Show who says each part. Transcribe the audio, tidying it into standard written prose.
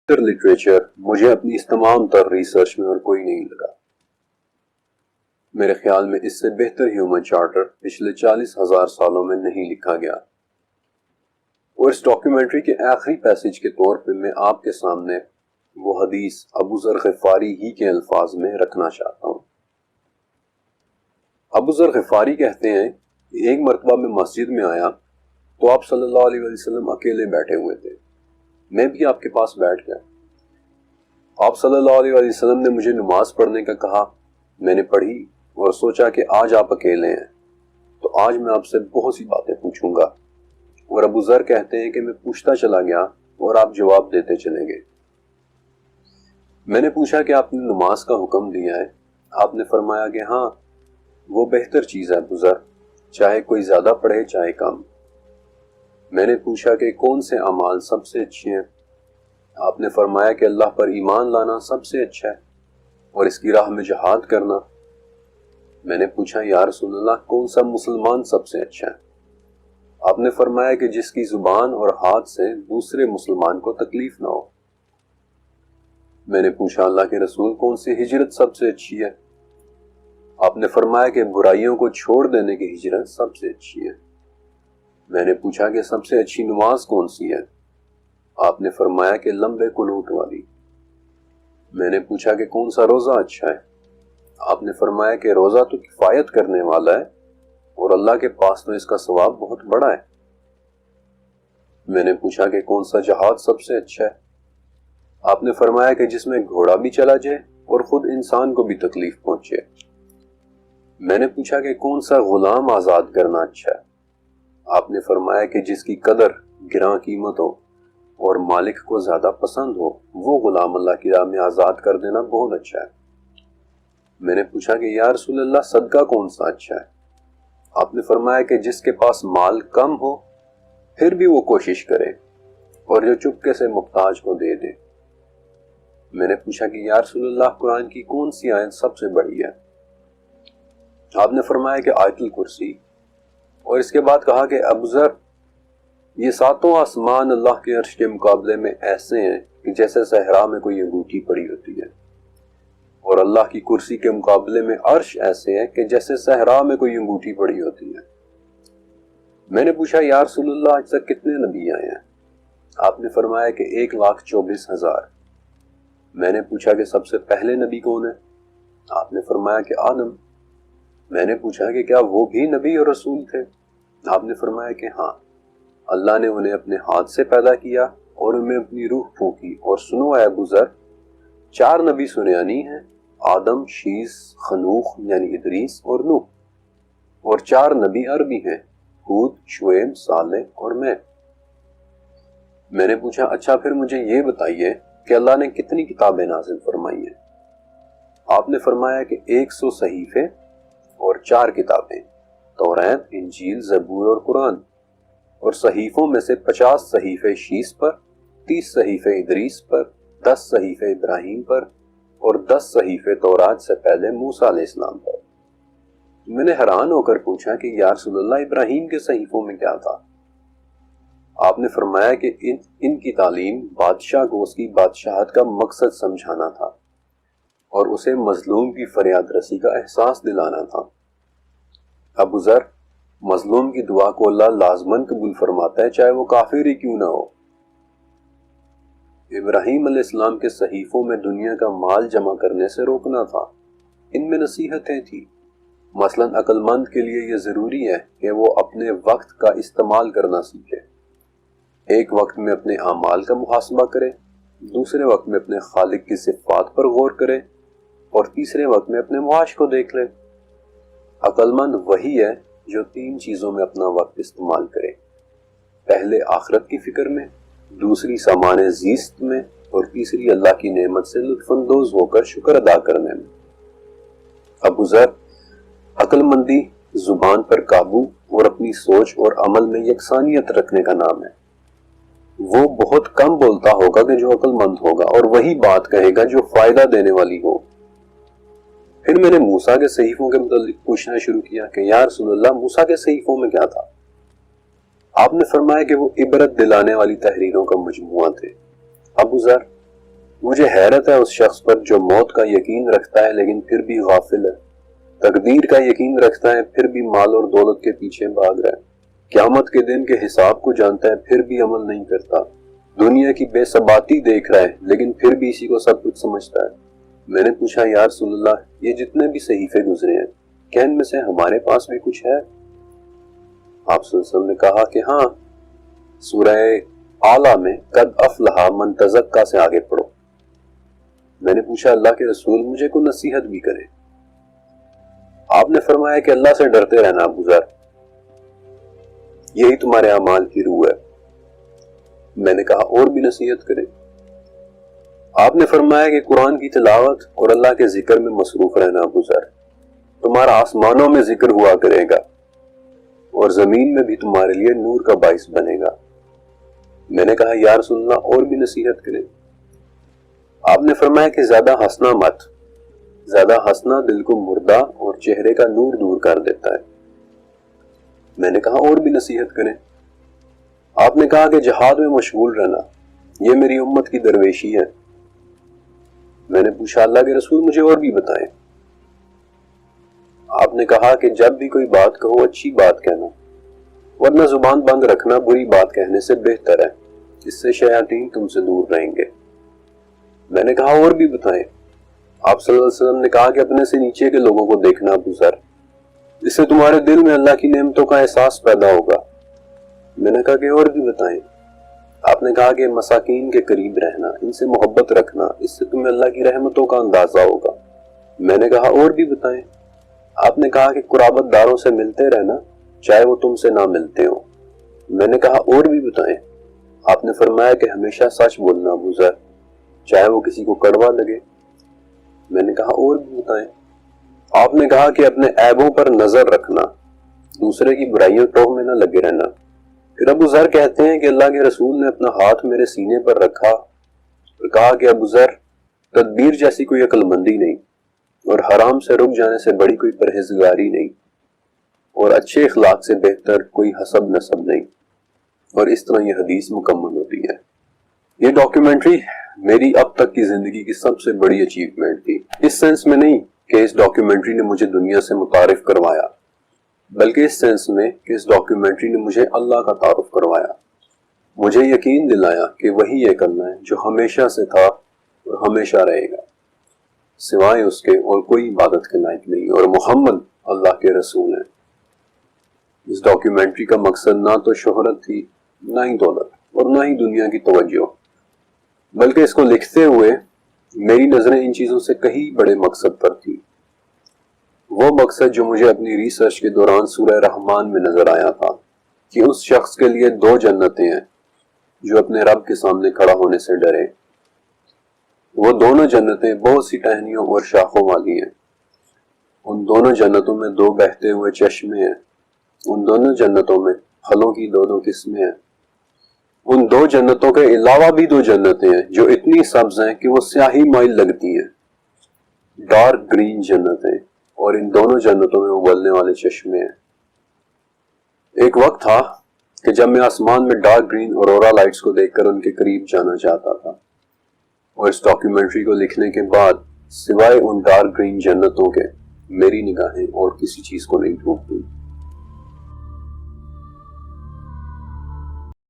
Speaker 1: Literature مجھے اپنی اس تمام تر ریسرچ میں اور کوئی نہیں لگا۔ میرے خیال میں اس سے بہتر ہیومن چارٹر پچھلے 40,000 سالوں میں نہیں لکھا گیا، اور اس ڈاکیومنٹری کے آخری پیسج کے طور پہ میں آپ کے سامنے وہ حدیث ابو ذر غفاری ہی کے الفاظ میں رکھنا چاہتا ہوں۔ ابو ذر غفاری کہتے ہیں کہ ایک مرتبہ میں مسجد میں آیا تو آپ صلی اللہ علیہ وسلم اکیلے بیٹھے ہوئے تھے، میں بھی آپ کے پاس بیٹھ گیا۔ آپ صلی اللہ علیہ وسلم نے مجھے نماز پڑھنے کا کہا، میں نے پڑھی اور سوچا کہ آج آپ اکیلے ہیں تو آج میں آپ سے بہت سی باتیں پوچھوں گا، اور ابو ذر کہتے ہیں کہ میں پوچھتا چلا گیا اور آپ جواب دیتے چلے گئے۔ میں نے پوچھا کہ آپ نے نماز کا حکم دیا ہے؟ آپ نے فرمایا کہ ہاں، وہ بہتر چیز ہے ابو ذر، چاہے کوئی زیادہ پڑھے چاہے کم۔ میں نے پوچھا کہ کون سے اعمال سب سے اچھے ہیں؟ آپ نے فرمایا کہ اللہ پر ایمان لانا سب سے اچھا ہے اور اس کی راہ میں جہاد کرنا۔ میں نے پوچھا یا رسول اللہ کون سا مسلمان سب سے اچھا ہے؟ آپ نے فرمایا کہ جس کی زبان اور ہاتھ سے دوسرے مسلمان کو تکلیف نہ ہو۔ میں نے پوچھا اللہ کے رسول کون سی ہجرت سب سے اچھی ہے؟ آپ نے فرمایا کہ برائیوں کو چھوڑ دینے کی ہجرت سب سے اچھی ہے۔ میں نے پوچھا کہ سب سے اچھی نماز کون سی ہے؟ آپ نے فرمایا کہ لمبے قنوت والی۔ میں نے پوچھا کہ کون سا روزہ اچھا ہے؟ آپ نے فرمایا کہ روزہ تو کفایت کرنے والا ہے اور اللہ کے پاس تو اس کا ثواب بہت بڑا ہے۔ میں نے پوچھا کہ کون سا جہاد سب سے اچھا ہے؟ آپ نے فرمایا کہ جس میں گھوڑا بھی چلا جائے اور خود انسان کو بھی تکلیف پہنچے۔ میں نے پوچھا کہ کون سا غلام آزاد کرنا اچھا ہے؟ آپ نے فرمایا کہ جس کی قدر گراں قیمت ہو اور مالک کو زیادہ پسند ہو، وہ غلام اللہ کی راہ میں آزاد کر دینا بہت اچھا ہے۔ میں نے پوچھا کہ یا رسول اللہ صدقہ کون سا اچھا ہے؟ آپ نے فرمایا کہ جس کے پاس مال کم ہو پھر بھی وہ کوشش کرے اور جو چپکے سے محتاج کو دے دے۔ میں نے پوچھا کہ یا رسول اللہ قرآن کی کون سی آیت سب سے بڑی ہے؟ آپ نے فرمایا کہ آیت الکرسی، اور اس کے بعد کہا کہ ابو ذر یہ ساتوں آسمان اللہ کے عرش کے مقابلے میں ایسے ہیں کہ جیسے صحرا میں کوئی انگوٹھی پڑی ہوتی ہے، اور اللہ کی کرسی کے مقابلے میں عرش ایسے ہے کہ جیسے صحرا میں کوئی انگوٹھی پڑی ہوتی ہے۔ میں نے پوچھا یا رسول اللہ آج تک کتنے نبی آئے ہیں؟ آپ نے فرمایا کہ 1,24,000۔ میں نے پوچھا کہ سب سے پہلے نبی کون ہے؟ آپ نے فرمایا کہ آدم۔ میں نے پوچھا کہ کیا وہ بھی نبی اور رسول تھے؟ آپ نے فرمایا کہ ہاں، اللہ نے انہیں اپنے ہاتھ سے پیدا کیا اور ان میں اپنی روح پھونکی۔ اور سنو اے ابو ذر، 4 نبی سنیانی ہیں، آدم، شیس، خنوخ یعنی ادریس اور نوح، اور 4 نبی عربی ہیں، ہود، شعیب، صالح اور میں۔ میں نے پوچھا اچھا پھر مجھے یہ بتائیے کہ اللہ نے کتنی کتابیں نازل فرمائی ہیں؟ آپ نے فرمایا کہ 100 صحیفے اور 4 کتابیں، توریت، انجیل، زبور اور قرآن، اور صحیفوں میں سے 50 صحیفے شیس پر، 30 صحیفے ادریس پر، 10 صحیفے ابراہیم پر، اور 10 صحیفے تورات سے پہلے موسیٰ علیہ السلام پر۔ میں نے حیران ہو کر پوچھا کہ یا رسول اللہ ابراہیم کے صحیفوں میں کیا تھا؟ آپ نے فرمایا کہ ان کی تعلیم بادشاہ کو اس کی بادشاہت کا مقصد سمجھانا تھا اور اسے مظلوم کی فریاد رسی کا احساس دلانا تھا۔ ابو ذر، مظلوم کی دعا کو اللہ لازماً قبول فرماتا ہے چاہے وہ کافر ہی کیوں نہ ہو۔ ابراہیم علیہ السلام کے صحیفوں میں دنیا کا مال جمع کرنے سے روکنا تھا، ان میں نصیحتیں تھیں۔ مثلاً عقل مند کے لیے یہ ضروری ہے کہ وہ اپنے وقت کا استعمال کرنا سیکھے، ایک وقت میں اپنے اعمال کا محاسبہ کرے، دوسرے وقت میں اپنے خالق کی صفات پر غور کرے، اور تیسرے وقت میں اپنے معاش کو دیکھ لے۔ عقل مند وہی ہے جو 3 چیزوں میں اپنا وقت استعمال کرے، پہلے آخرت کی فکر میں، دوسری سامان زیست میں، اور تیسری اللہ کی نعمت سے لطف اندوز ہو کر شکر ادا کرنے میں۔ ابو ذر، عقل مندی زبان پر قابو اور اپنی سوچ اور عمل میں یکسانیت رکھنے کا نام ہے۔ وہ بہت کم بولتا ہوگا کہ جو عقل مند ہوگا، اور وہی بات کہے گا جو فائدہ دینے والی ہو۔ پھر میں نے موسیٰ کے صحیفوں کے متعلق پوچھنا شروع کیا کہ یا رسول اللہ موسیٰ کے صحیفوں میں کیا تھا؟ آپ نے فرمایا کہ وہ عبرت دلانے والی تحریروں کا مجموعہ تھے۔ ابو ذر، مجھے حیرت ہے اس شخص پر جو موت کا یقین رکھتا ہے لیکن پھر بھی غافل ہے، تقدیر کا یقین رکھتا ہے پھر بھی مال اور دولت کے پیچھے بھاگ رہا ہے، قیامت کے دن کے حساب کو جانتا ہے پھر بھی عمل نہیں کرتا، دنیا کی بے ثباتی دیکھ رہا ہے لیکن پھر بھی اسی کو سب کچھ سمجھتا ہے۔ میں نے پوچھا یا رسول اللہ، یہ جتنے بھی صحیفے گزرے ہیں کیا ان میں سے ہمارے پاس بھی کچھ ہے؟ آپ صلی اللہ علیہ وسلم نے کہا کہ ہاں، سورہ اعلیٰ میں قد افلح من تزکا سے آگے پڑھو۔ میں نے پوچھا اللہ کے رسول مجھے کو نصیحت بھی کرے۔ آپ نے فرمایا کہ اللہ سے ڈرتے رہنا ابو ذر، یہی تمہارے اعمال کی روح ہے۔ میں نے کہا اور بھی نصیحت کرے۔ آپ نے فرمایا کہ قرآن کی تلاوت اور اللہ کے ذکر میں مصروف رہنا ابو ذر، تمہارا آسمانوں میں ذکر ہوا کرے گا اور زمین میں بھی تمہارے لیے نور کا باعث بنے گا۔ میں نے کہا یا رسول اللہ اور بھی نصیحت کرے۔ آپ نے فرمایا کہ زیادہ ہنسنا مت، زیادہ ہنسنا دل کو مردہ اور چہرے کا نور دور کر دیتا ہے۔ میں نے کہا اور بھی نصیحت کریں۔ آپ نے کہا کہ جہاد میں مشغول رہنا، یہ میری امت کی درویشی ہے۔ میں نے پوچھا اللہ کے رسول مجھے اور بھی بتائیں۔ آپ نے کہا کہ جب بھی کوئی بات کہو اچھی بات کہنا، ورنہ زبان بند رکھنا بری بات کہنے سے بہتر ہے، اس سے شیاطین تم سے دور رہیں گے۔ میں نے کہا اور بھی بتائیں۔ آپ صلی اللہ علیہ وسلم نے کہا کہ اپنے سے نیچے کے لوگوں کو دیکھنا ابو ذر، اس سے تمہارے دل میں اللہ کی نعمتوں کا احساس پیدا ہوگا۔ میں نے کہا کہ اور بھی بتائیں۔ آپ نے کہا کہ مساکین کے قریب رہنا، ان سے محبت رکھنا، اس سے تمہیں اللہ کی رحمتوں کا اندازہ ہوگا۔ میں نے کہا اور بھی بتائیں۔ آپ نے کہا کہ قرابت داروں سے ملتے رہنا چاہے وہ تم سے نہ ملتے ہوں۔ میں نے کہا اور بھی بتائیں۔ آپ نے فرمایا کہ ہمیشہ سچ بولنا ابو ذر، چاہے وہ کسی کو کڑوا لگے۔ میں نے کہا اور بھی بتائیں۔ آپ نے کہا کہ اپنے عیبوں پر نظر رکھنا، دوسرے کی برائیوں ٹوہ میں نہ لگے رہنا۔ پھر ابو ذر کہتے ہیں کہ اللہ کے رسول نے اپنا ہاتھ میرے سینے پر رکھا اور کہا کہ ابو ذر، تدبیر جیسی کوئی عقل مندی نہیں، اور حرام سے رک جانے سے بڑی کوئی پرہیزگاری نہیں، اور اچھے اخلاق سے بہتر کوئی حسب نسب نہیں۔ اور اس طرح یہ حدیث مکمل ہوتی ہے۔ یہ ڈاکیومنٹری میری اب تک کی زندگی کی سب سے بڑی اچیومنٹ تھی، اس سینس میں نہیں کہ اس ڈاکیومنٹری نے مجھے دنیا سے متعارف کروایا، بلکہ اس سینس میں کہ اس ڈاکیومنٹری نے مجھے اللہ کا تعارف کروایا، مجھے یقین دلایا کہ وہی ایک اللہ ہے جو ہمیشہ سے تھا اور ہمیشہ رہے گا، سوائے اس کے اور کوئی عبادت کے لائق نہیں، اور محمد اللہ کے رسول ہیں۔ اس ڈاکیومنٹری کا مقصد نہ تو شہرت تھی، نہ ہی دولت، اور نہ ہی دنیا کی توجہ، بلکہ اس کو لکھتے ہوئے میری نظریں ان چیزوں سے کہیں بڑے مقصد پر تھی۔ وہ مقصد جو مجھے اپنی ریسرچ کے دوران سورہ رحمان میں نظر آیا تھا کہ اس شخص کے لیے 2 جنتیں ہیں جو اپنے رب کے سامنے کھڑا ہونے سے ڈرے۔ وہ دونوں جنتیں بہت سی ٹہنیوں اور شاخوں والی ہیں، ان دونوں جنتوں میں 2 بہتے ہوئے چشمے ہیں، ان دونوں جنتوں میں پھلوں کی 2 قسمیں ہیں، ان 2 جنتوں کے علاوہ بھی 2 جنتیں ہیں جو اتنی سبز ہیں کہ وہ سیاہی مائل لگتی ہیں، ڈارک گرین جنتیں، اور ان دونوں جنتوں میں ابلنے والے چشمے ہیں۔ ایک وقت تھا کہ جب میں آسمان میں ڈارک گرین اورورا لائٹس کو دیکھ کر ان کے قریب جانا چاہتا تھا، اور اس ڈاکیومنٹری کو لکھنے کے بعد سوائے ان ڈارک گرین جنتوں کے میری نگاہیں اور کسی چیز کو نہیں ڈھونڈتی۔